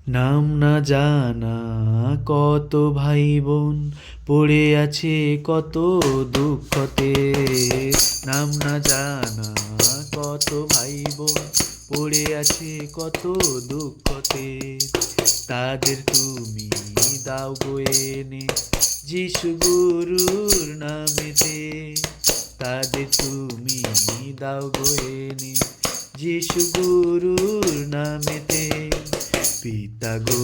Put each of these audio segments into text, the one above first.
নাম না জানা কত ভাই বোন পড়ে আছে কত দুঃখতে। নাম না জানা কত ভাই বোন পড়ে আছে কত দুঃখতে। তাদের তুমি দাও গো এনে যিশু গুরুর নামেতে। তাদের তুমি দাও গো এনে যিশু গুরুর নামেতে। পিতা গো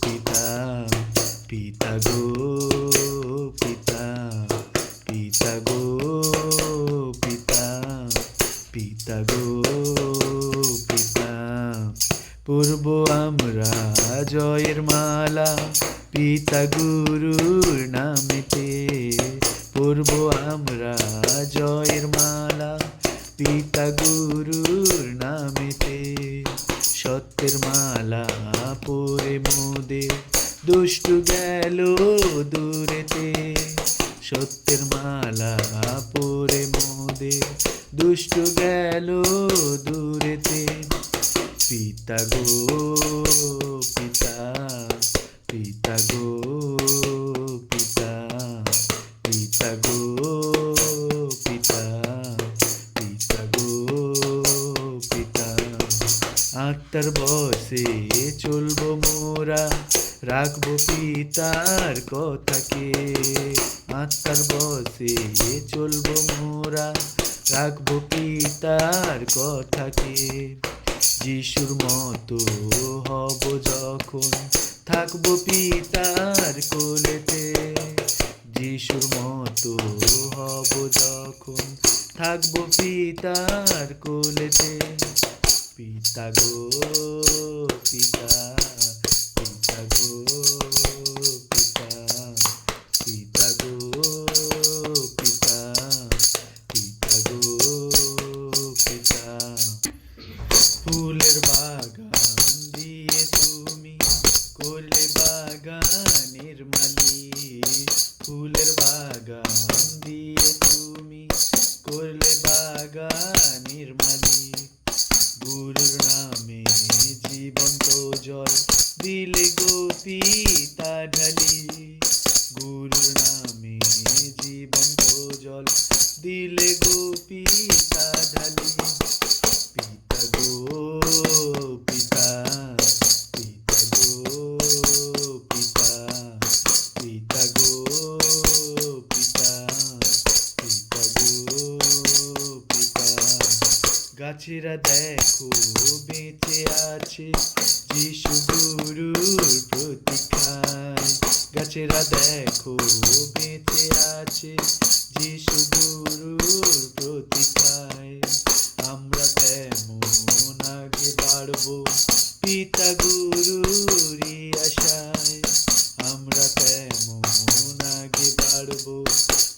পিতা, পিতা গো পিতা, পিতা গো পিতা, পিতা গো পিতা। পূর্ব আমরা জয়ের মালা পিতা গুরুর নামেতে। পূর্ব আমরা জয়ের মালা পিতা গুরুর নামেতে। সত্যের মালা পরে মোদের দুষ্টু গেল দূরেতে। সত্যের মালা পরে মোদের দুষ্টু গেল দূরেতে। পিতা গো পিতা, পিতা গো পিতা, পিতা গো পিতা, পিতা গো পিতা। আত্মার বসে চলবো মোরা রাখবো পিতার কথাকে। আত্মার বসে চলবো মোরা রাখবো পিতার কথাকে। যিশুর মতো হব যখন থাকবো পিতার কোলেতে। যিশুর মতো হব যখন থাকবো পিতার কোলেতে। পিতা গো পিতা, পিতা গো পিতা, পিতা গো পিতা, পিতা গো পিতা। ফুলের বাগান দিয়ে তুমি করলে বাগানের মালিক। ফুলের বাগান দিয়ে তুমি করলে বাগানের মালিক। গুরুর নামে জীবন্ত জল দিলে গো পিতা ঢালি। গুরুর নামে জীবন্ত জল দিলে গো পিতা ঢালি। পিতা গো পিতা, পিতা গো পিতা, পিতা গো পিতা, পিতা গো পিতা। গাছেরা দেখো বেঁচে আছে যিশু গুরুর প্রতীক্ষায়। গাছেরা দেখো বেঁচে আছে যিশু গুরুর প্রতীক্ষায়। আমরা তেমন আগে বাড়বো পিতা গুরুরই আশায়। আমরা তেমন আগে বাড়বো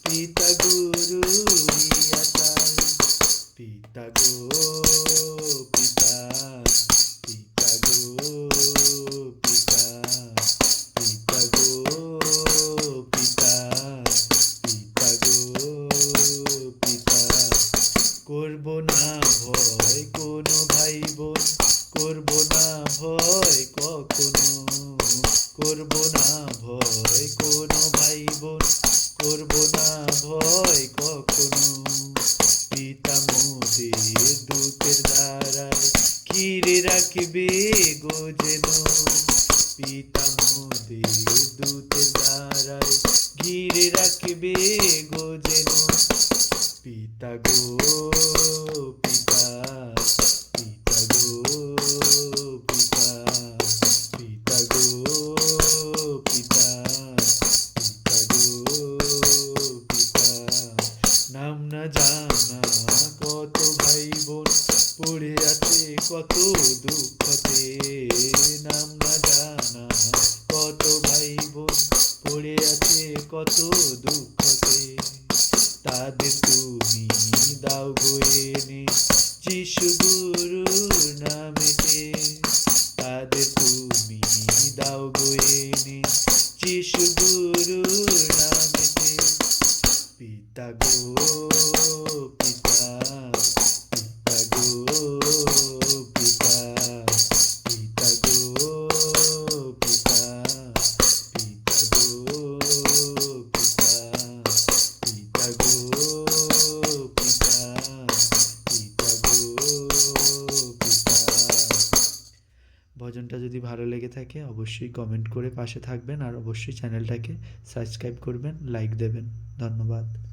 পিতা গুরুরই আশায়। পিতা গো পিতা, পিতা গো পিতা, পিতা গো পিতা, পিতা গো পিতা। করব না ভয় কোনো ভাই বোন, করব না ভয় কখনো। করব না ভয় কোনো ভাই বোন, করব না ভয় কখনো। পিতা মোদের দূতের দ্বারায় ঘিরে রাখবে গো যেন। পিতা মোদের দূতের দ্বারায় ঘিরে রাখবে গো যেন। পিতা গো পিতা, পিতা গো পিতা, পিতা গো পিতা, পিতা গো পিতা। নাম না জানা কত ভাই বোন পড়ে আছে কত দুঃখতে। নাম না জানা কত ভাই বোন পড়ে আছে কত দুঃখতে। তাদের তুমি দাও গো এনে যিশু গুরুর নামেতে। তাদের তুমি দাও গো এনে যিশু গুরুর নামেতে। পিতা গো পিতা, পিতা গো পিতা, পিতা গো ভালো লেগে থাকে অবশ্যই কমেন্ট করে পাশে থাকবেন আর অবশ্যই চ্যানেলটাকে সাবস্ক্রাইব করবেন, লাইক দেবেন। ধন্যবাদ।